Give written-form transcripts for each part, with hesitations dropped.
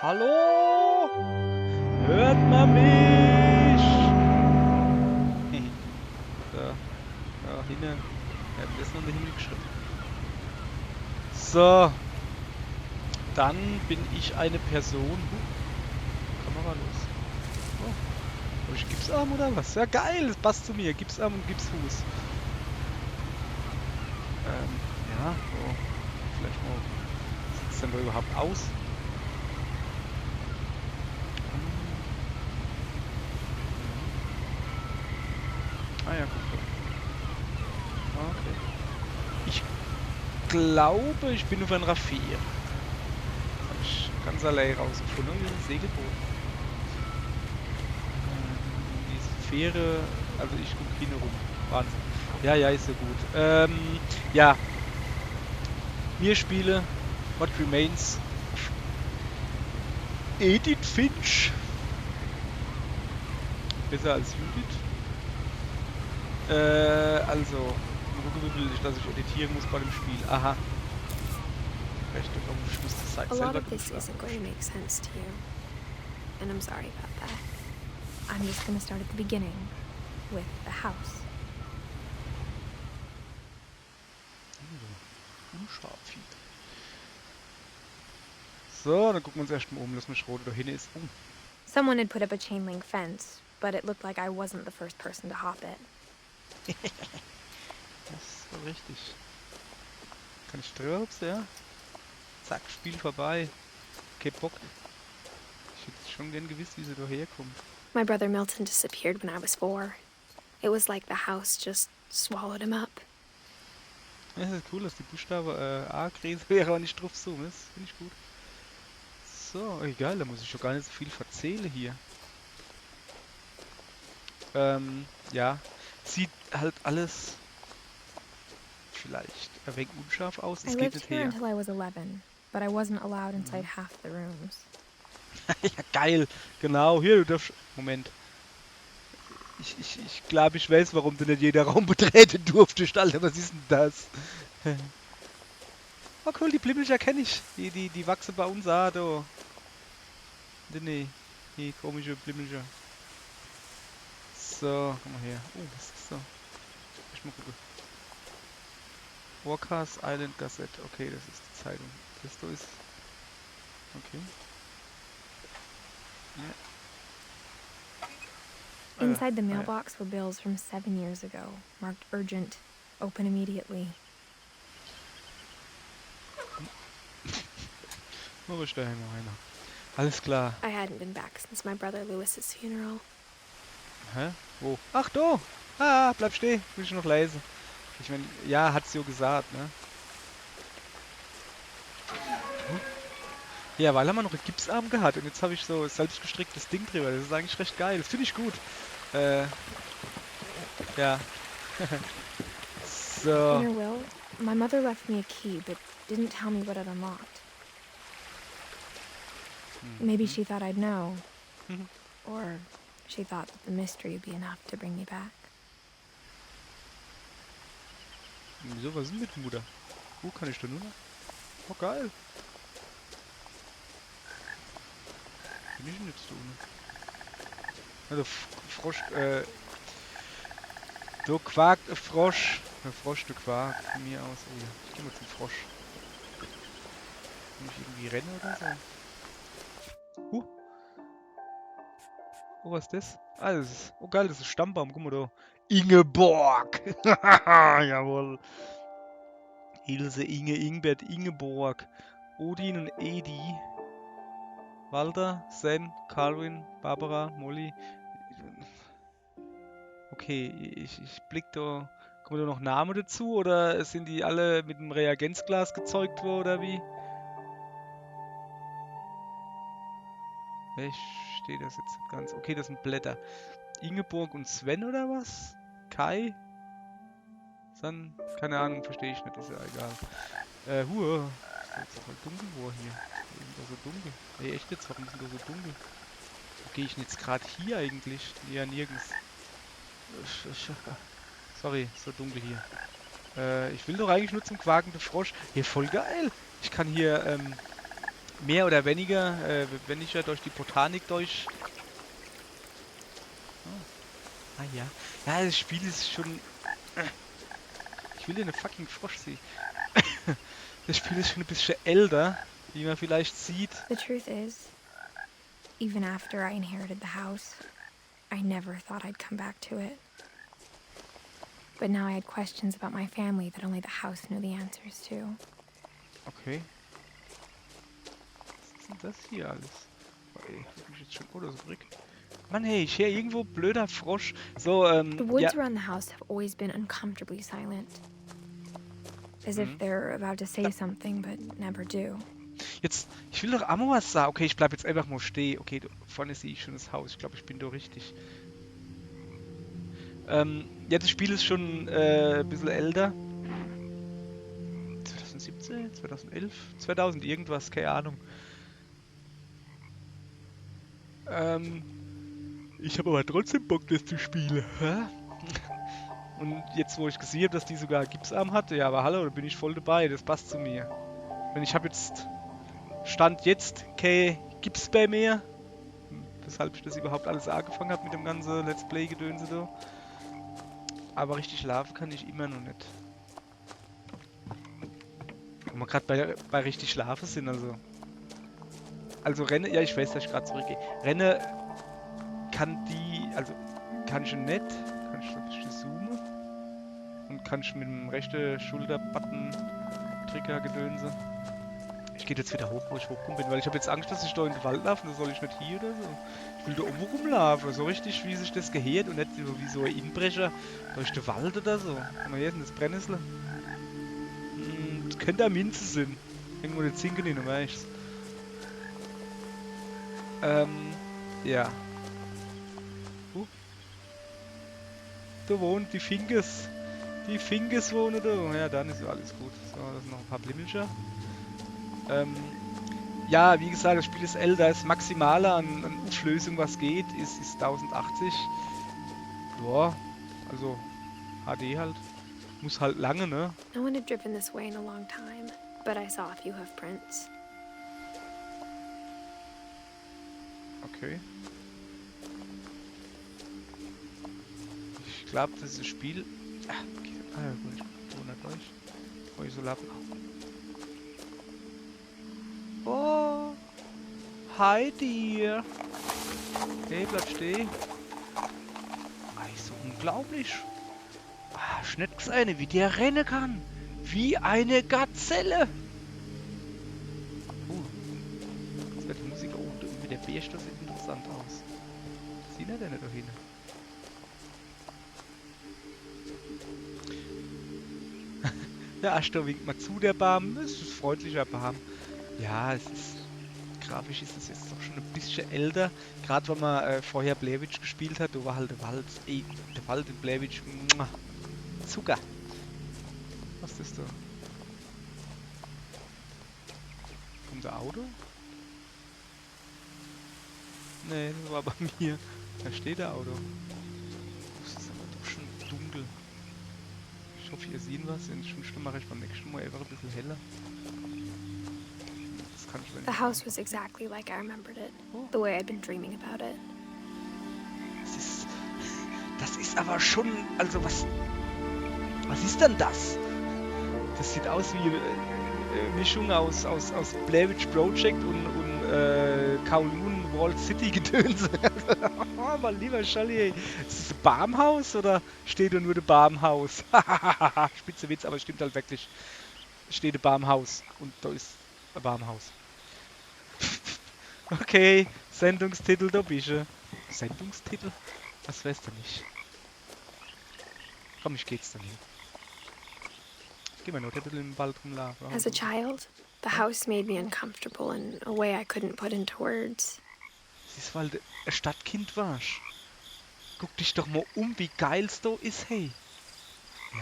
Hallo? Hört man mich? Da hinten. Wir haben das noch nicht hingeschrieben. So, dann bin ich eine Person. Kamera los. Oh, habe ich Gipsarm oder was? Ja geil, das passt zu mir. Gipsarm und Gipsfuß. Ja, so. Vielleicht mal. Sieht es denn da überhaupt aus? Ah ja, guck mal. Okay. Ich glaube, ich bin auf ein Raffier. Das habe ich ganz allein rausgefunden. Und dieses Segelboot. Diese Fähre, also ich gucke hier rum. Wahnsinn. Ja, ja, ist so gut. Ja. Wir spielen What Remains of Edith Finch. Besser als Judith. Also, mal gucken, wie viel dass ich editieren muss bei dem Spiel. Aha. Rechte ich muss die Seite A lot selber of this isn't going to make sense to you, and I'm sorry about that. I'm just going to start at the beginning, with the house. Unscharf hier. So, dann gucken wir uns erstmal um. Lass mich rote da hinten ist. Someone had put up a chain link fence, but it looked like I wasn't the first person to hop it. Das ist so richtig. Kann ich drüber, ja? Zack, Spiel vorbei. Okay, Bock. Ich hätte schon gern gewusst, wie sie da herkommt. My brother Milton disappeared when I was 4. It was like the house just swallowed him up. Ja, das ist cool, dass die Buchstabe A-Krise wäre, aber nicht drauf so ist. Finde ich gut. So, egal, da muss ich schon gar nicht so viel erzählen hier. Ja. Sieht halt alles vielleicht ein wenig unscharf aus. Es I geht lived nicht here her. until I was 11, but I wasn't allowed inside half the rooms. Ja, geil. Genau, hier, du darfst... Moment. Ich glaube, ich weiß, warum du nicht jeder Raum betreten durftest, Alter. Was ist denn das? Oh cool, die Blimmelcher kenne ich. Die wachsen bei uns auch da. Nee, die komische Blimmelcher. So, komm mal her. Oh, was ist so? Ich mal gucken. Walkers Island Gazette. Okay, das ist die Zeitung. Das da ist... Okay. Ja. Inside the mailbox were bills from 7 years ago, marked urgent, open immediately. Wo ist da einer? Alles klar. I hadn't been back since my brother Lewis's funeral. Hä? Wo? Ach, da! Ah, bleib stehen. Will ich noch lesen. Ich meine, ja, hat sie ja gesagt, ne? Ja, weil haben wir noch einen Gipsarm gehabt und jetzt habe ich so selbst gestricktes Ding drüber. Das ist eigentlich recht geil. Das finde ich gut. Ja. So. In her will, my mother left me a key, but didn't tell me what it unlocked. Maybe she thought I'd know. Or she thought that the mystery would be enough to bring me back. Wieso, was ist denn mit Mutter? Wo kann ich da nur noch? Oh, geil. Bin ich denn jetzt so, ne? Also, Frosch, du quakt, Frosch. Der Frosch, du quakt. Von mir aus. Oh ja, ich geh mal zum Frosch. Kann ich irgendwie rennen oder so? Oh, was ist das? Ah, das ist... Oh, geil, das ist Stammbaum. Guck mal da. Ingeborg! Jawohl. Ilse, Inge, Ingbert, Ingeborg. Odin und Edi. Walter, Sen, Calvin, Barbara, Molly. Okay, ich blick da... Kommen da noch Namen dazu? Oder sind die alle mit einem Reagenzglas gezeugt worden, oder wie? Ich stehe das jetzt nicht ganz... Okay, das sind Blätter. Ingeborg und Sven, oder was? Kai? Dann, keine Ahnung, verstehe ich nicht, ist ja egal. Ist jetzt doch mal dunkel wo hier. Warum ist denn da so dunkel? Ey, echt jetzt, warum ist denn da so dunkel? Wo gehe ich denn jetzt gerade hier eigentlich? Ja, nirgends. Sorry, so dunkel hier. Ich will doch eigentlich nur zum quakenden Frosch. Hier, voll geil. Ich kann hier, mehr oder weniger, wenn ich ja durch die Botanik durch... Ah ja. Ja, das Spiel ist schon... Ich will dir eine fucking Frosch sehen. Das Spiel ist schon ein bisschen älter, wie man vielleicht sieht. The truth is, even after I inherited the house, I never thought I'd come back to it. But now I had questions about my family that only the house knew the answers to. Okay. Was ist denn das hier alles? Oh, ey, hab ich jetzt schon oder zurück? Mann, hey, ich höre irgendwo blöder Frosch. So, The ja. woods around the house have always been uncomfortably silent. As if they're about to say something but never do. Jetzt, ich will doch auch mal was sagen. Okay, ich bleib jetzt einfach mal stehen. Okay, vorne sehe ich schon das Haus. Ich glaube, ich bin da richtig. Ja, das Spiel ist schon ein bisschen älter. 2017, 2011, 2000 irgendwas, keine Ahnung. Ich habe aber trotzdem Bock, das zu spielen. Hä? Und jetzt, wo ich gesehen habe, dass die sogar Gipsarm hatte, ja, aber hallo, da bin ich voll dabei. Das passt zu mir. Wenn ich habe jetzt... Stand jetzt kein Gips bei mir. Weshalb ich das überhaupt alles angefangen habe mit dem ganzen Let's Play-Gedönse da. Aber richtig schlafen kann ich immer noch nicht. Wo wir gerade bei richtig schlafen sind, also. Also Renne, ja ich weiß, dass ich gerade zurückgehe. Renne kann die, also kann ich nicht. Kann ich ein bisschen zoomen. Und kann ich mit dem rechten Schulterbutton Trigger gedönse. Ich gehe jetzt wieder hoch, wo ich hochgekommen bin, weil ich habe jetzt Angst, dass ich da in den Wald laufe, da soll ich nicht hier oder so. Ich will da oben rumlaufen, so richtig, wie sich das gehört und nicht wie so ein Inbrecher durch den Wald oder so. Guck mal, hier ist denn das Brennnessel. Das könnte eine Minze sein. Irgendwo eine Zinke nicht, weißt du. Ja. Da wohnt die Finkes. Die Finkes wohnen da. Ja, dann ist ja alles gut. So, das sind noch ein paar Blimmelscher. Ja, wie gesagt, das Spiel ist älter, das Maximale an Auflösung, was geht, ist 1080. Ja, also HD halt. Muss halt lange, ne? No one had driven this way in a long time, but I saw a few hoofprints. Okay. Ich glaube, das ist ein Spiel... Okay. Ah ja, gut, ich bin nicht durch. Oh, ich so lappen. Oh, hi dir. Hey, bleib stehen. So unglaublich. Ich nicht gesehen, wie der rennen kann. Wie eine Gazelle. Jetzt wird die Musik auch mit der Bärste sieht interessant aus. Sieht er denn nicht da hin? Der Ashtor winkt mal zu, der Baum. Das ist ein freundlicher Baum. Ja, es ist... Grafisch ist das jetzt doch schon ein bisschen älter. Gerade wenn man vorher Blair Witch gespielt hat, da war halt der Wald. Ey, der Wald in Blair Witch. Zucker. Was ist das da? Kommt der Auto? Nee, das war bei mir. Da steht der Auto. Das ist aber doch schon dunkel. Ich hoffe, ihr seht was. In 5 Stunden mache ich beim nächsten Mal einfach ein bisschen heller. The house was exactly like I remembered it, the way I'd been dreaming about it. Das ist aber schon, also was ist denn das? Das sieht aus wie eine Mischung aus Blair Witch Project und Kowloon Walled City Gedöns. Oh, mal lieber Schalli, ist das ein Baumhaus oder steht da nur der Baumhaus? Spitze Witz, aber es stimmt halt wirklich. Steht ein Baumhaus und da ist ein Baumhaus. Okay, Sendungstitel, da bist du. Sendungstitel? Was weißt du nicht? Komm, ich geh jetzt dann hin. Ich geh mal noch ein bisschen im Wald rumlaufen. As a child, the house made me uncomfortable in a way I couldn't put into words. Das ist, weil du ein Stadtkind warst. Guck dich doch mal um, wie geil's da ist, hey.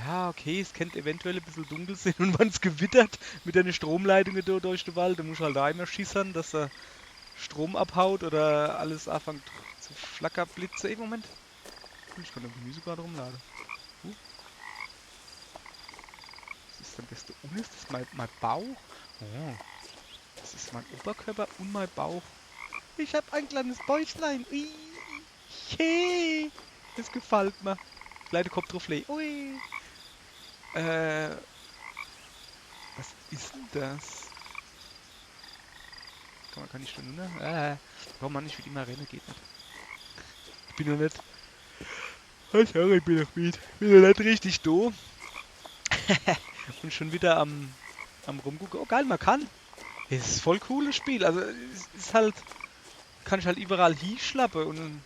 Ja, okay, es könnte eventuell ein bisschen dunkel sein und wenn es gewittert mit deinen Stromleitungen da durch den Wald, dann musst du halt da immer schießen, dass er Strom abhaut oder alles anfängt zu flackerblitzen. Ey, Moment. Ich kann das Gemüse gerade rumladen. Was ist denn das da unten? Ist das mein Bauch? Oh. Das ist mein Oberkörper und mein Bauch. Ich habe ein kleines Bäuchlein. Ui. Hey. Das gefällt mir. Kleine Kopf drauf legen. Ui. Was ist denn das? Kann ich schon, ne? Oh Mann, ich will immer rennen, geht nicht. Ich bin noch nicht. Oh, sorry, ich bin noch müde. Bin noch nicht richtig da. Und schon wieder am rumgucken. Oh geil, man kann. Es ist voll cooles Spiel. Also es ist halt. Kann ich halt überall hinschlappen und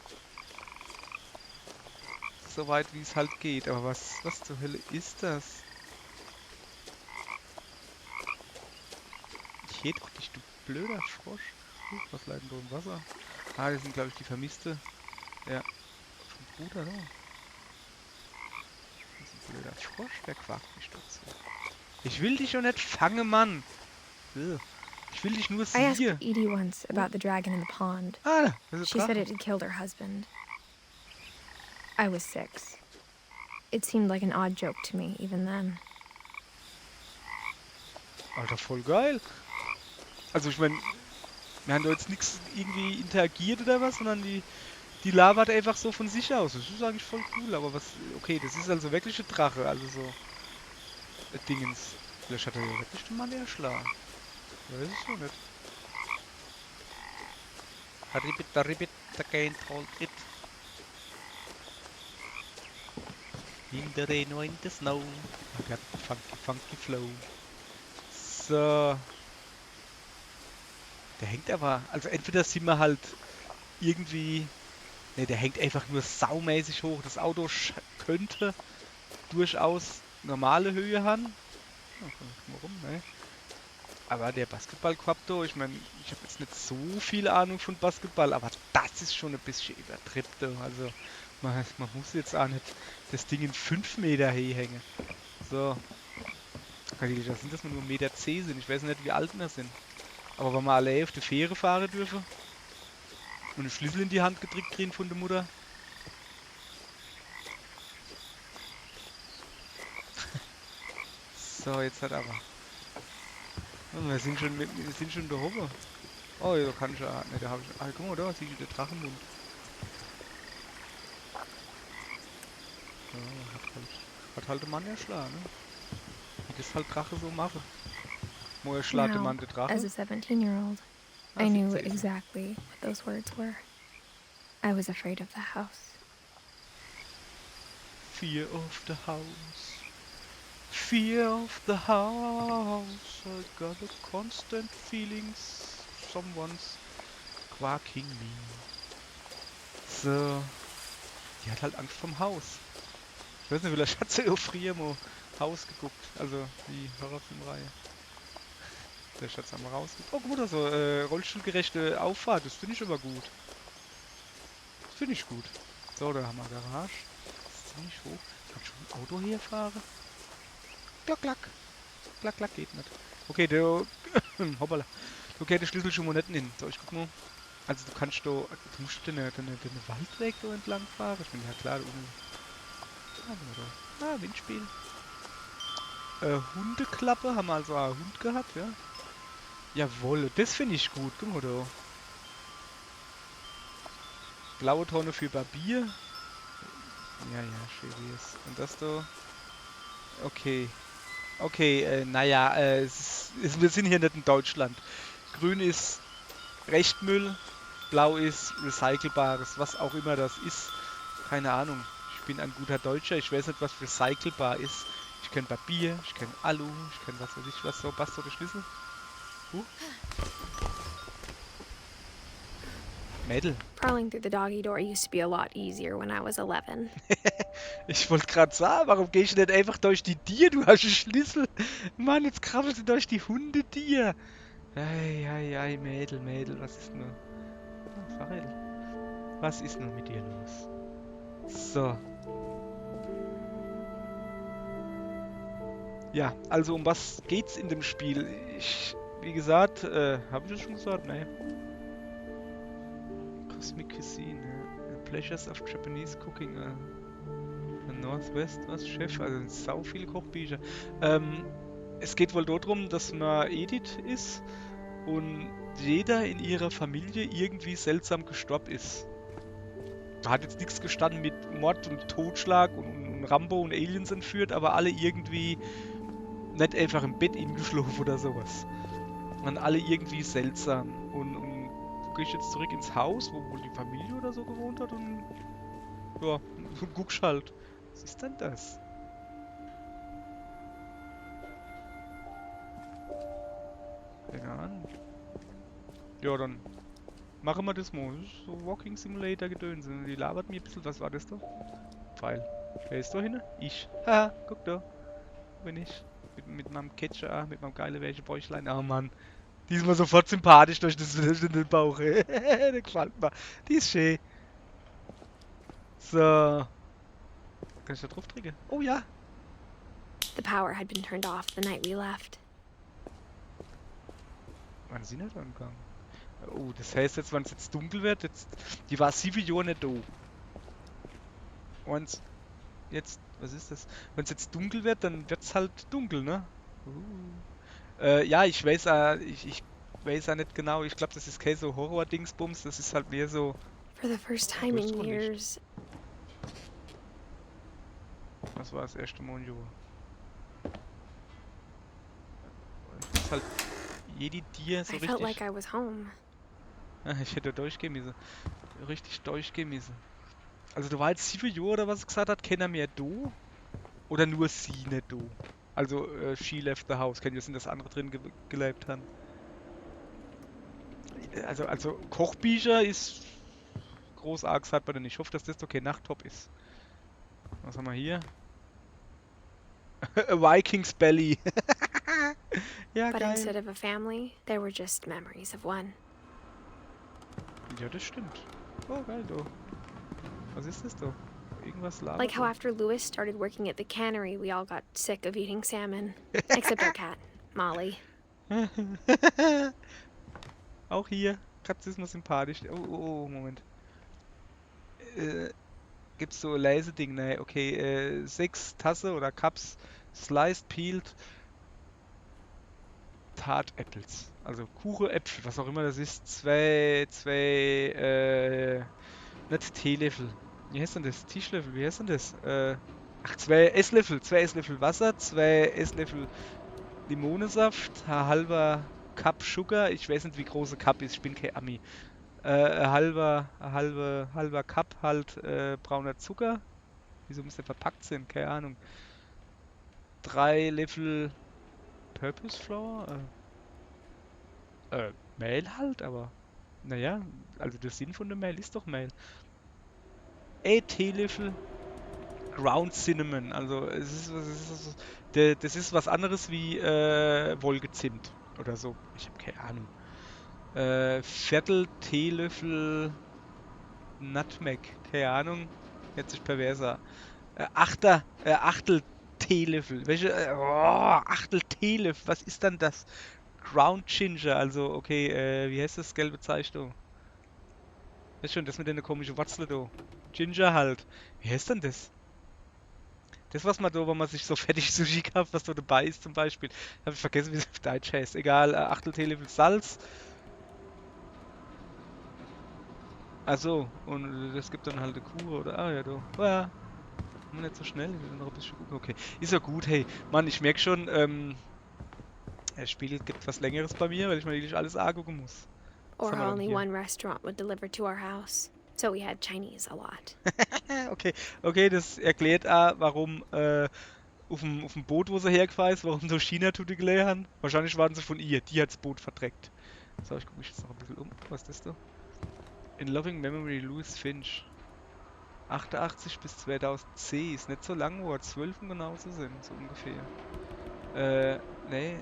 so weit wie es halt geht. Aber was zur Hölle ist das? Ich hätte dich, du blöder Frosch. Was leiden da im Wasser? Ah, das sind glaube ich die Vermisste. Ja. Vom Bruder, da. Das ist ein blöder Frosch, der quakt mich dazu. Ich will dich doch nicht fangen, Mann. Ich will dich nur I asked sehen. Edie once about the dragon in the pond. Ah, das ist She ein said Drache. it had killed her husband. I was 6. It seemed like an odd joke to me, even then. Alter, voll geil. Also ich meine, wir haben da jetzt nichts irgendwie interagiert oder was, sondern die labert einfach so von sich aus. Das ist eigentlich voll cool, aber was... Okay, das ist also wirklich ein Drache, also so... Dingens. Vielleicht hat er ja wirklich den Mann erschlagen. Weiß ich so nicht. Ribbit, again, told it. In the rain or in the snow. I got the funky, funky flow. So. Der hängt aber... Also entweder sind wir halt irgendwie... Ne, der hängt einfach nur saumäßig hoch. Das Auto könnte durchaus normale Höhe haben. Oh, mal rum, ne? Aber der Basketballkorb da, ich meine, ich habe jetzt nicht so viel Ahnung von Basketball, aber das ist schon ein bisschen übertrieben. Also man muss jetzt auch nicht das Ding in 5 Meter hängen. So. Das sind das nur 1,10 Meter sind. Ich weiß nicht, wie alt wir sind. Aber wenn wir alle auf die Fähre fahren dürfen und einen Schlüssel in die Hand gedrückt kriegen von der Mutter. So, jetzt hat aber. Oh, wir sind schon da oben. Oh, da kann ich ja. Ne, da habe ich. Ah, guck mal, da siehst du den Drachenmund. Ja, hat halt der Mann erschlagen, ne? Wie das halt Drache so machen. Moja schlägt der Now, Mann den Drache. as a 17-year-old, Ah, I knew 17. exactly what those words were. I was afraid of the house. Fear of the house. Fear of the house. I got a constant feeling someone's quaking me. So. Die hat halt Angst vom Haus. Ich weiß nicht, vielleicht hat sie auch früher mal Haus geguckt. Also die Horrorfilmreihe. Der Schatz haben wir rausgeguckt. Oh gut, also rollstuhlgerechte Auffahrt. Das finde ich aber gut. Das finde ich gut. So, da haben wir Garage. Das ist ziemlich hoch. Kann schon ein Auto hier fahren? Klack, klack. Klack, klack geht nicht. Okay, der... Hoppala. Okay, der Schlüssel schon mal nicht in. So, ich guck mal. Also du kannst da... Du musst den Waldweg da entlang fahren. Ich bin ja klar, da unten... Ah, Windspiel. Hundeklappe. Haben wir also einen Hund gehabt, ja? Jawohl, das finde ich gut. Guck mal da. Blaue Tonne für Barbier. Ja, schön wie es. Und das da. Okay. Okay, naja, wir sind hier nicht in Deutschland. Grün ist Rechtmüll, blau ist recycelbares, was auch immer das ist. Keine Ahnung. Ich bin ein guter Deutscher, ich weiß nicht, was recycelbar ist. Ich kenne Papier, ich kenne Alu, ich kenne was weiß ich was. So, passt so der Schlüssel? Mädel. Crawling through the doggy door used to be a lot easier when I was 11. Ich wollte gerade sagen, warum gehe ich nicht einfach durch die Tier? Du hast einen Schlüssel. Mann, jetzt krabbelst du durch die Hundetier. Ei, Mädel, was ist nur? Oh, Farel. Was ist nur mit dir los? So. Ja, also um was geht's in dem Spiel? Wie gesagt, habe ich das schon gesagt? Nein. Cosmic Cuisine, Pleasures of Japanese Cooking, Northwest, was Chef, also sau viele Kochbücher. Es geht wohl darum, dass man Edith ist und jeder in ihrer Familie irgendwie seltsam gestorben ist. Da hat jetzt nichts gestanden mit Mord und Totschlag und Rambo und Aliens entführt, aber alle irgendwie nicht einfach im Bett eingeschlafen oder sowas. Und alle irgendwie seltsam. Und du gehst jetzt zurück ins Haus, wo wohl die Familie oder so gewohnt hat und ja, und guckst halt. Was ist denn das? Keine Ahnung. Ja, dann machen wir das mal. Das ist so Walking Simulator Gedöns. Die labert mir ein bisschen. Was war das da? Pfeil. Wer ist da hinten? Ich. Haha, guck da. Bin ich. Mit meinem Catcher, mit meinem geilen Wäschebäuchlein. Oh Mann. Die ist mir sofort sympathisch durch den Bauch. Der gefällt mir. Die ist schön. So. Kann ich da drauf drücken? Oh ja. The power had been turned off the night we left. Wann sind wir da gegangen? Oh, das heißt jetzt, wenn es jetzt dunkel wird, jetzt. Die war 7 Jahre nicht da. Und jetzt, was ist das? Wenn es jetzt dunkel wird, dann wird es halt dunkel, ne? Ja, ich weiß, ich weiß ja nicht genau. Ich glaube, das ist kein so Horror-Dingsbums. Das ist halt mehr so. For the first Ja, time du hast in doch nicht. years, Was war das erste Mal im Jahr? Das ist halt jede Tier so I felt richtig. like I was home. Ich hätte durchgehen müssen. Richtig durchgehen müssen. Also da war jetzt 7 Jahre oder was er gesagt hat, keiner mehr do? Oder nur sie nicht do? Also she left the house, kann ja sein, dass andere drin gelebt haben. Also Kochbücher ist großartig, sagt man denn nicht. Ich hoffe, dass das doch kein Nachttop ist. Was haben wir hier? A Viking's Belly. Ja, But geil. instead of a family, there were just memories of one. Ja, das stimmt. Oh, geil, du. Was ist das da? Irgendwas labert. Like how after Louis started working at the cannery, we all got sick of eating salmon. Except our cat, Molly. Auch hier. Katze ist mir sympathisch. Oh, Moment. Gibt's so Leise-Ding? Ne, okay. 6 Tasse oder Cups. Sliced, peeled. Tart Apples. Also Kuchen, Äpfel, was auch immer das ist. Nicht Teelöffel. Wie heißt denn das? Tischlöffel, wie heißt denn das? 2 Esslöffel. 2 Esslöffel Wasser, 2 Esslöffel Limonensaft, ein halber Cup Sugar. Ich weiß nicht, wie groß ein Cup ist, ich bin kein Ami. Ein halber Cup halt brauner Zucker. Wieso muss der verpackt sein? Keine Ahnung. 3 Löffel Purpose Flour. Mehl halt, aber naja, also der Sinn von dem Mehl ist doch Mehl. Teelöffel Ground Cinnamon, also das ist was anderes wie Wohlgezimt oder so. Ich habe keine Ahnung. Viertel Teelöffel Nutmeg, keine Ahnung. Hört sich perverser. Achtel Teelöffel. Welche? Achtel Teelöffel. Was ist dann das? Ground Ginger, also okay, wie heißt das gelbe Zeichnung? Weißt schon, das mit den komischen Wurzeln da. Ginger halt. Wie heißt denn das? Das, was man da, wenn man sich so fertig Sushi kauft, was da dabei ist zum Beispiel. Habe ich vergessen, wie es auf Deutsch heißt. Egal, Achtel Teelöffel Salz. Achso, und das gibt dann halt eine Kuh oder. Ah ja, da. Oh ja. Nicht so schnell, ich will noch ein bisschen gucken. Okay. Ist ja gut, hey. Mann, ich merke schon, das Spiel gibt was Längeres bei mir, weil ich mir wirklich alles angucken muss. Was Or haben wir denn only hier? one restaurant would deliver to our house. So we had Chinese a lot. Okay, das erklärt auch, warum auf dem Boot, wo sie hergefahren ist, warum so China-Tüte gelegt haben. Wahrscheinlich waren sie von ihr, die hat das Boot verdreckt. So, ich gucke mich jetzt noch ein bisschen um. Was ist das da? In Loving Memory, Louis Finch. 88 bis 2010, ist nicht so lang, wo 12 genau so sind, so ungefähr. Nee.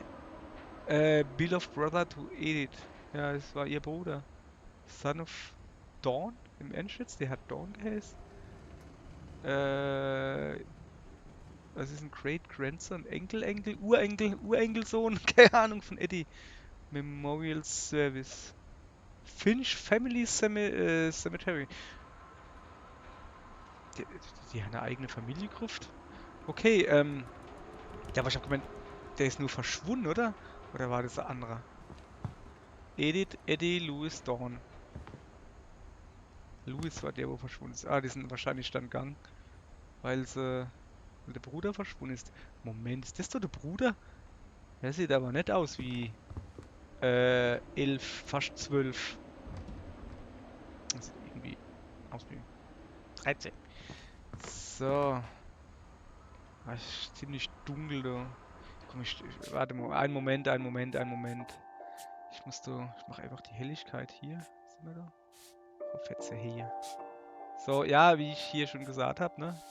Bill of Brother to Edith. Ja, das war ihr Bruder. Son of Dawn? Im Ernst jetzt? Der hat Dawn geheißen? Was ist ein Great Grandson? Enkel, Urenkelsohn? Keine Ahnung von Eddie. Memorial Service. Finch Family Cemetery. Die haben eine eigene Familie gekauft? Okay, ja, aber ich hab gemeint, der ist nur verschwunden, oder? Oder war das ein anderer? Edith, Eddie, Louis, Dawn. Louis war der, wo verschwunden ist. Ah, die sind wahrscheinlich dann gegangen, weil der Bruder verschwunden ist. Moment, ist das doch der Bruder? Der sieht aber nicht aus wie 11, fast 12. Das sieht irgendwie aus wie 13. So. Ah, ist ziemlich dunkel da. Komm, warte mal. Einen Moment. Ich mache einfach die Helligkeit hier. Sind wir da? Oh, Fetze hier. So, ja, wie ich hier schon gesagt habe, ne?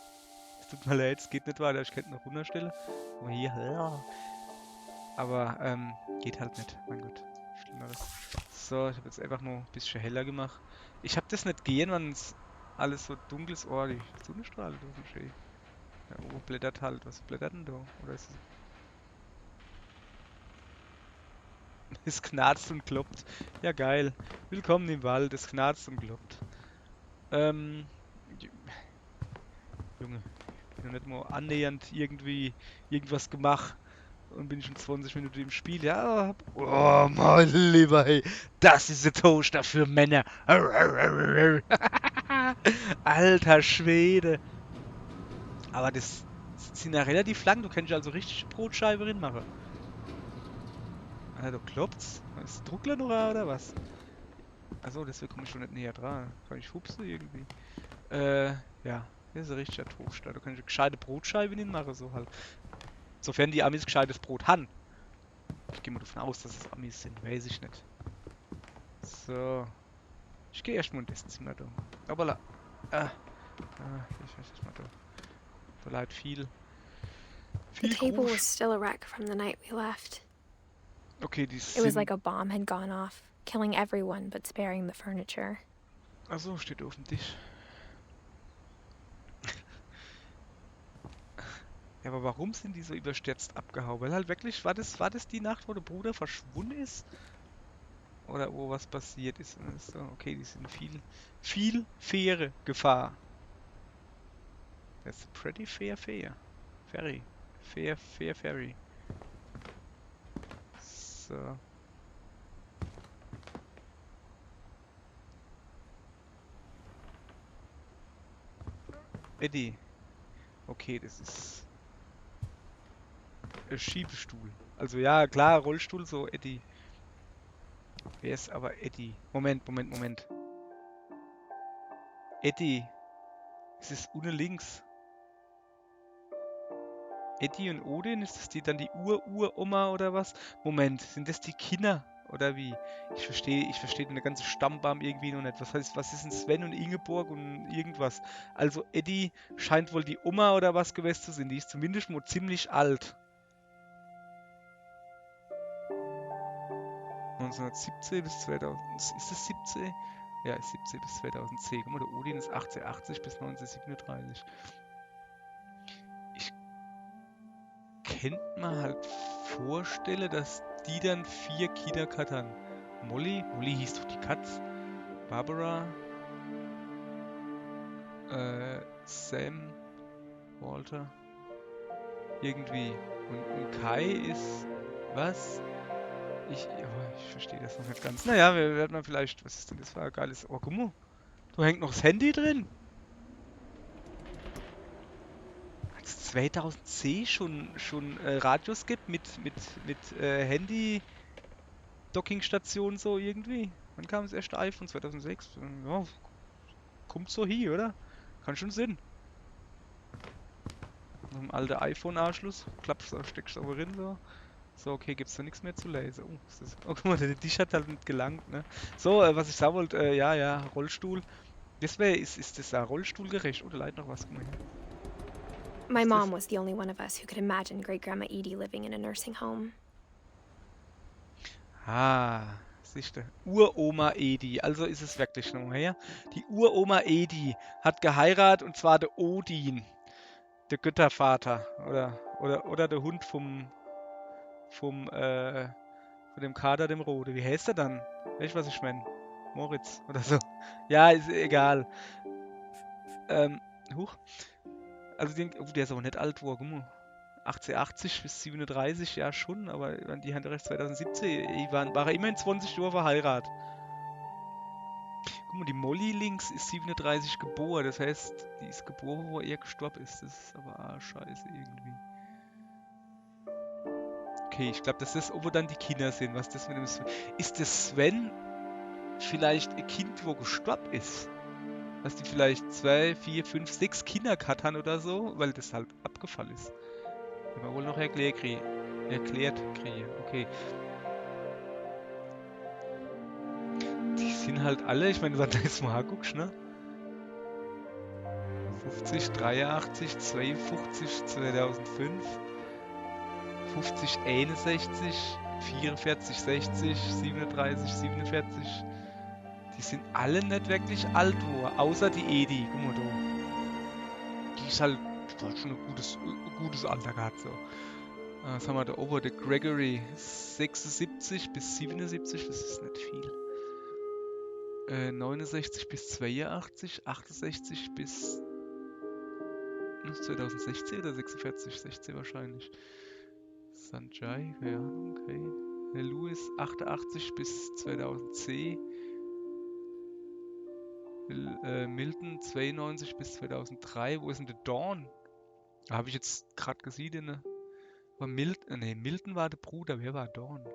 Es tut mir leid, es geht nicht weiter. Ich könnte noch runterstellen. Aber hier, ja. Aber, geht halt nicht. Mein Gott. Schlimmeres. So, ich habe jetzt einfach nur ein bisschen heller gemacht. Ich habe das nicht gehen, wenn es alles so dunkel ist. Oh, die Sonnenstrahlen, das ist schön. Ja, oh, blättert halt. Was blättert denn da? Oder ist es... Es knarzt und kloppt. Ja, geil. Willkommen im Wald. Es knarzt und kloppt. Ähm... Junge, ich bin noch nicht mal annähernd irgendwie irgendwas gemacht. Und bin schon 20 Minuten im Spiel. Ja, oh, mein Lieber, hey. Das ist der Toaster für Männer. Alter Schwede. Aber das sind ja relativ lang. Du kannst ja also richtig Brotscheibe reinmachen. Alter, du klopft's. Ist Druckler noch oder was? Achso, deswegen komme ich schon nicht näher dran. Kann ich hupsen irgendwie? Ja. Das ist ein richtiger Toaster. Du kannst eine gescheite Brotscheibe hinmachen, so halt. Sofern die Amis gescheites Brot haben. Ich gehe mal davon aus, dass es Amis sind. Weiß ich nicht. So. Ich gehe erstmal in das Zimmer da. Aber ich weiß nicht mal da. Da leid viel. The Viel table was Krusch. still a wreck from the night we left. Okay, die It was sind... like a bomb had gone off, killing everyone but sparing the furniture. Achso, steht auf dem Tisch. Ja, aber warum sind die so überstürzt abgehauen? Weil halt wirklich, war das die Nacht, wo der Bruder verschwunden ist? Oder wo was passiert ist? Und so, okay, die sind viel faire Gefahr. That's pretty fair. Ferry. Fair ferry. So. Eddie. Okay, das ist ein Schiebestuhl. Also ja, klar, Rollstuhl, so Eddie. Wer ist aber Eddie? Moment. Eddie. Es ist unten links. Eddie und Odin, ist das dann die Uroma oder was? Moment, sind das die Kinder? Oder wie? Ich verstehe den ganzen Stammbaum irgendwie noch nicht. Was ist denn Sven und Ingeborg und irgendwas? Also Eddie scheint wohl die Oma oder was gewesen zu sein. Die ist zumindest mal ziemlich alt. 1917 bis 2000. Ist das 17? Ja, ist 17 bis 2010. Guck mal, der Odin ist 1880 bis 1937. Ich könnte mir halt vorstellen, dass die dann 4 Kinder gehabt haben. Molly hieß doch die Katz. Barbara. Sam. Walter. Irgendwie. Und Kai ist... Was? Ich verstehe das noch nicht ganz. Naja, wir werden mal vielleicht... Was ist denn das für ein geiles... Oh, guck mal. Da hängt noch das Handy drin. Hat es 2010 schon Radios gibt mit Handy-Dockingstation so irgendwie? Wann kam das erste iPhone? 2006? Ja, kommt so hier, oder? Kann schon Sinn. Noch ein alter iPhone-Anschluss. Klappst du, steckst du aber rein so. So, okay, gibt's da nichts mehr zu lesen. Oh, guck mal, der Tisch hat halt nicht gelangt, ne? So, was ich sagen wollte, ja, Rollstuhl. Ist das da rollstuhlgerecht? Oder leid noch was? Guck mal hier. My Is this- mom was the only one of us who could imagine Great Grandma Edie living in a nursing home. Ah, siehste. Uroma Edi. Also ist es wirklich noch her. Die Uroma Edi hat geheiratet und zwar der Odin. Der Göttervater. Oder der Hund von dem Kater, dem Rode. Wie heißt er dann? Weißt du, was ich meine? Moritz oder so. Ja, ist egal. Huch. Also der ist aber nicht alt geworden, guck mal. 1880 bis 37, ja schon, aber die haben doch erst 2017, waren immerhin 20 Jahre verheiratet. Guck mal, die Molly links ist 37 geboren, das heißt, die ist geboren, wo er gestorben ist. Das ist aber scheiße irgendwie. Okay, ich glaube, das ist, ob wir dann die Kinder sind, was das mit dem Sven... Ist das Sven vielleicht ein Kind, wo gestorben ist? Dass die vielleicht 2, 4, 5, 6 Kinder gehabt haben oder so, weil das halt abgefallen ist. Können wir wohl noch erklärt kriegen. Okay. Die sind halt alle, ich meine, wenn du jetzt mal guckst, ne? 50, 83, 52, 2005, 50, 61, 44, 60, 37, 47. Die sind alle nicht wirklich alt geworden, außer die Edi. Guck mal da. Die ist halt schon ein gutes Alter gehabt, so. Was haben wir da oben? Der Gregory 76 bis 77, das ist nicht viel. 69 bis 82, 68 bis 2016 oder 46, 16 wahrscheinlich. Sanjay, ja, okay. Der Louis 88 bis 2010. Milton 92 bis 2003. Wo ist denn der Dawn? Habe ich jetzt gerade gesehen, ne? War Milton war der Bruder. Wer war Dawn?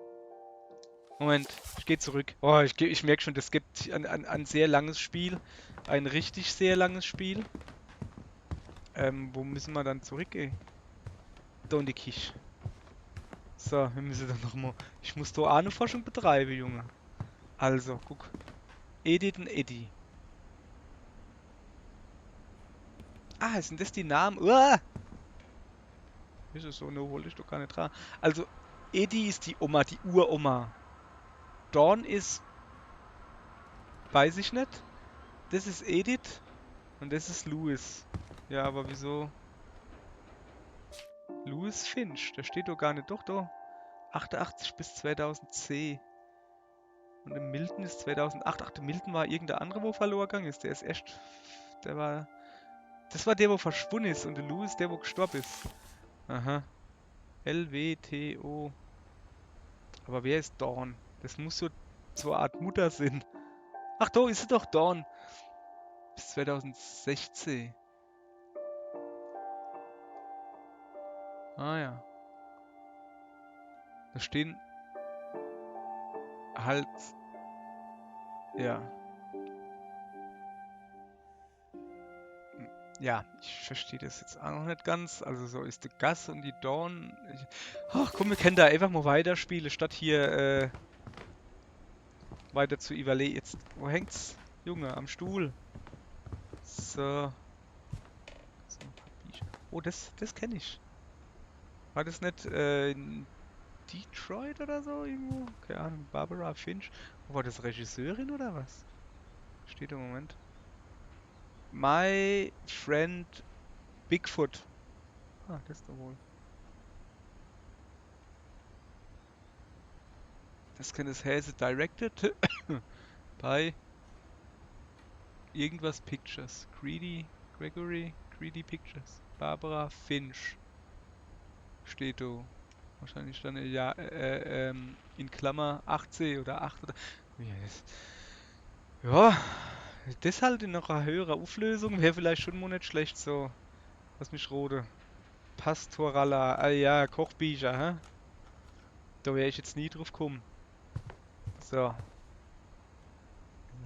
Moment, ich gehe zurück. Oh, ich merke schon, das gibt ein sehr langes Spiel. Ein richtig sehr langes Spiel. Wo müssen wir dann zurückgehen? Da in die Küche. So, wir müssen dann nochmal... Ich muss da Ahnenforschung betreiben, Junge. Also, guck. Edith und Eddie. Ah, sind das die Namen? Uah! Ist es so? Ne, wollte ich doch gar nicht dran. Also, Eddie ist die Oma, die Uroma. Dawn ist... Weiß ich nicht. Das ist Edith. Und das ist Louis. Ja, aber wieso... Louis Finch. Der steht doch gar nicht. Doch, doch. 88 bis 2010. Und der Milton ist 2008. Ach, der Milton war irgendein anderer, wo verloren gegangen ist. Der ist echt... Der war... Das war der, wo verschwunden ist. Und der Louis, der, wo gestorben ist. Aha. LWTO. Aber wer ist Dawn? Das muss so eine Art Mutter sein. Ach, da ist sie doch, Dawn. Bis 2016. Ah ja. Da stehen halt... Ja. Ja, ich verstehe das jetzt auch noch nicht ganz. Also so ist der Gus und die Dawn. Ach komm, wir können da einfach mal weiterspielen, statt hier weiter zu überlegen. Jetzt, wo hängt's? Junge, am Stuhl. So. Oh, das kenne ich. War das nicht in Detroit oder so irgendwo? Keine Ahnung, Barbara Finch. Oh, war das Regisseurin oder was? Steht im Moment. My Friend Bigfoot. Ah, das ist doch wohl. Das kann es Häse directed bei irgendwas Pictures. Greedy Pictures. Barbara Finch. Steht da. Wahrscheinlich dann ja in Klammer 18 oder 8 oder. Ja, das halt in noch einer höheren Auflösung wäre vielleicht schon mal nicht schlecht so. Lass mich rode. Pastorala, ah ja, Kochbücher, hä? Da wäre ich jetzt nie drauf gekommen. So.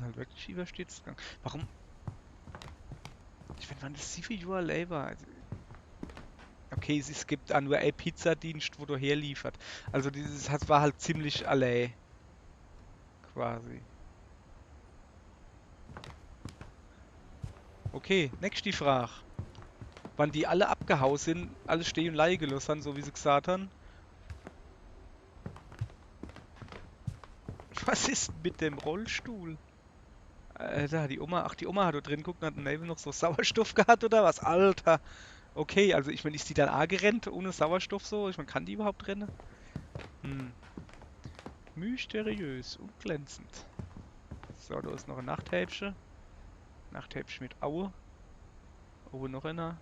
Halt wirklich überstürzt. Warum? Ich meine, wann das 7 Jahre Labor? Also, okay, es gibt auch nur einen Pizzadienst, wo du herliefert. Also dieses war halt ziemlich allein. Quasi. Okay, nächste Frage. Wann die alle abgehauen sind, alle stehen und Leihe gelassen haben, so wie sie gesagt haben. Was ist mit dem Rollstuhl? Alter, die Oma, ach die Oma hat da drin geguckt und hat neben noch so Sauerstoff gehabt oder was? Alter. Okay, also ich meine, ist die dann auch gerannt ohne Sauerstoff so? Ich meine, kann die überhaupt rennen? Hm. Mysteriös und glänzend. So, da ist noch ein Nachthäbchen. Nachthäbchen mit Aue. Aue noch einer.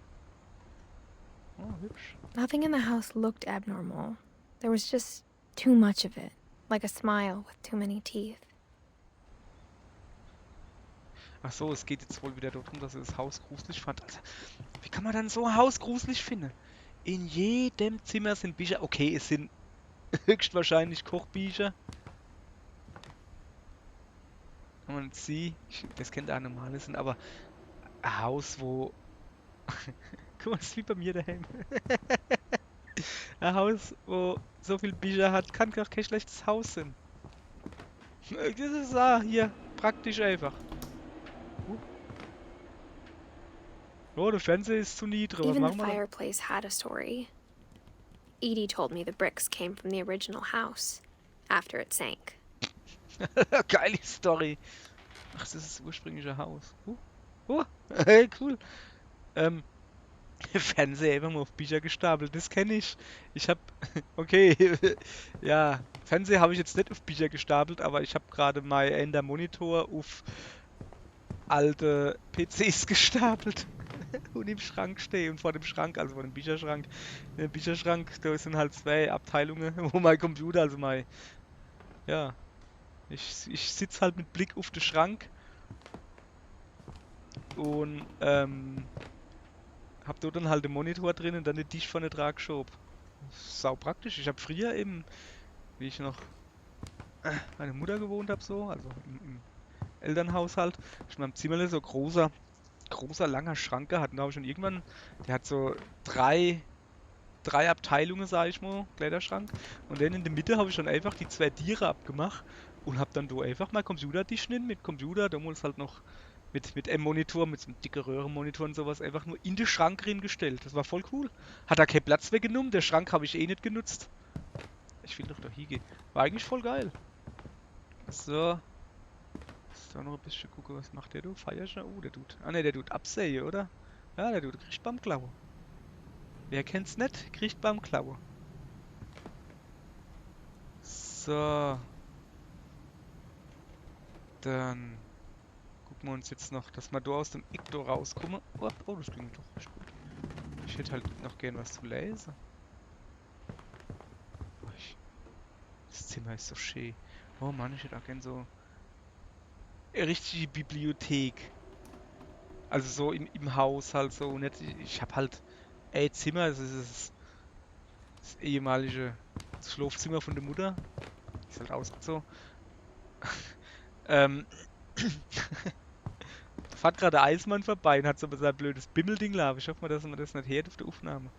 Oh, hübsch. Nothing in the house looked abnormal. There was just too much of it, like a smile with too many teeth. Ach so, es geht jetzt wohl wieder darum, dass er das Haus gruselig fand. Alter, wie kann man dann so ein Haus gruselig finden? In jedem Zimmer sind Bücher. Okay, es sind höchstwahrscheinlich Kochbücher. Und sie, das könnte auch normale sind, aber ein Haus, wo. Guck mal, das ist wie bei mir daheim. Ein Haus, wo so viel Bücher hat, kann gar kein schlechtes Haus sein. Das ist hier praktisch einfach. Oh, der Fernseher ist zu niedrig. Was Even the machen wir dann? fireplace had a story. Edie told me the bricks came from the original house after it sank. Geile Story. Ach, das ist das ursprüngliche Haus. Hey, cool. Fernseher immer mal auf Bücher gestapelt, das kenne ich. Ich hab, okay, ja, Fernseher habe ich jetzt nicht auf Bücher gestapelt, aber ich habe gerade mal Ender Monitor auf alte PCs gestapelt und im Schrank stehe und vor dem Schrank, also vor dem Bücherschrank. In dem Bücherschrank, da sind halt zwei Abteilungen, wo mein Computer, also mein, ja, ich sitze halt mit Blick auf den Schrank und hab dort dann halt den Monitor drin und dann den Tisch vorne dran geschoben. Sau praktisch. Ich habe früher eben, wie ich noch meine Mutter gewohnt habe, so, also im Elternhaushalt, ich in meinem Zimmer so großer, langer Schrank gehabt. Und da habe ich schon irgendwann, der hat so drei Abteilungen, sag ich mal, Kleiderschrank. Und dann in der Mitte habe ich dann einfach die zwei Tiere abgemacht und habe dann da einfach mal Computertisch drin mit Computer, da muss halt noch mit M-Monitor, mit so einem dicken Röhrenmonitor und sowas einfach nur in den Schrank drin gestellt. Das war voll cool. Hat da keinen Platz weggenommen, der Schrank habe ich eh nicht genutzt. Ich will doch da hingehen. War eigentlich voll geil. So. So, noch ein bisschen gucken, was macht der du? Feierst du? Oh, der tut. Ah ne, der tut Absäge, oder? Ja, der tut kriegt beim Klauen. Wer kennt's nicht? Kriegt beim Klauen. So. Dann gucken wir uns jetzt noch, dass wir da aus dem Ecto rauskommen. Oh, das klingt doch echt gut. Ich hätte halt noch gern was zu lesen. Oh, das Zimmer ist so schön. Oh Mann, ich hätte auch gern so eine richtige Bibliothek. Also so im Haus halt so. Nicht, ich habe halt ein Zimmer, das ist das ehemalige Schlafzimmer von der Mutter. Ist halt ausgezogen. ähm, Da fährt gerade der Eismann vorbei und hat so sein blödes Bimmelding da. Ich hoffe mal, dass man das nicht hört auf der Aufnahme.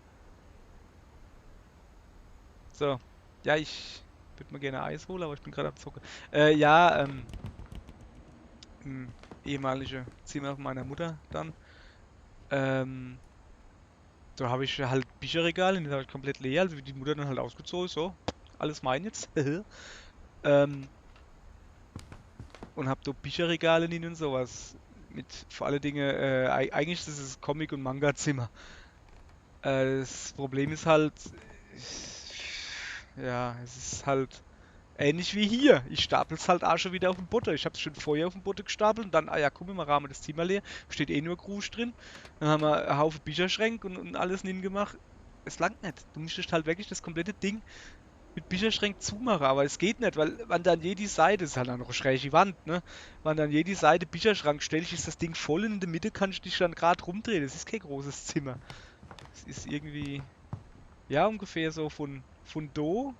So. Ja, ich würde mir gerne Eis holen, aber ich bin gerade am Zocken. Im ehemaligen Zimmer von meiner Mutter dann. Da habe ich halt Bücherregal, die habe ich komplett leer, also wie die Mutter dann halt ausgezogen ist, so. Alles mein jetzt. Und habe da Bücherregale hin und sowas. Mit vor allen Dingen, eigentlich ist es Comic- und Manga-Zimmer. Das Problem ist halt, ja, es ist halt ähnlich wie hier. Ich stapel es halt auch schon wieder auf dem Boden. Ich habe es schon vorher auf dem Boden gestapelt und dann, ja, guck mal, rahmen das Zimmer leer. Steht eh nur Grusch drin. Dann haben wir einen Haufen Bücherschränke und alles hin gemacht. Es langt nicht. Du müsstest halt wirklich das komplette Ding mit Bücherschränken zumachen, aber es geht nicht, weil wenn dann jede Seite, das ist halt eine schräge Wand, ne? Wenn dann jede Seite Bücherschrank stellst, ist das Ding voll und in der Mitte kannst du dich dann gerade rumdrehen. Das ist kein großes Zimmer. Es ist irgendwie, ja, ungefähr so von do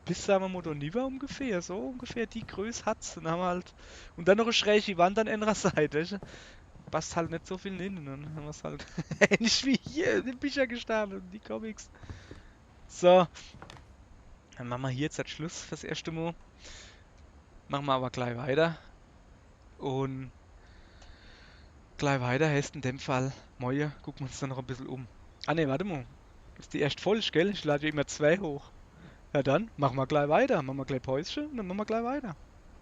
bis, sagen wir mal, da Niver ungefähr. So ungefähr die Größe hat's. Und haben wir halt, und dann noch eine schräge Wand an einer Seite. Weißt du? Passt halt nicht so viel hin. Und dann haben wir es halt ähnlich wie hier in den Bücher gestapelt und die Comics. So, dann machen wir hier jetzt halt Schluss fürs erste Mal. Machen wir aber gleich weiter. Und gleich weiter heißt in dem Fall, morgen gucken wir uns dann noch ein bisschen um. Ah ne, warte mal. Das ist die erst voll, gell? Ich lade ja immer zwei hoch. Ja dann, machen wir gleich weiter. Machen wir gleich Päuschen und dann machen wir gleich weiter.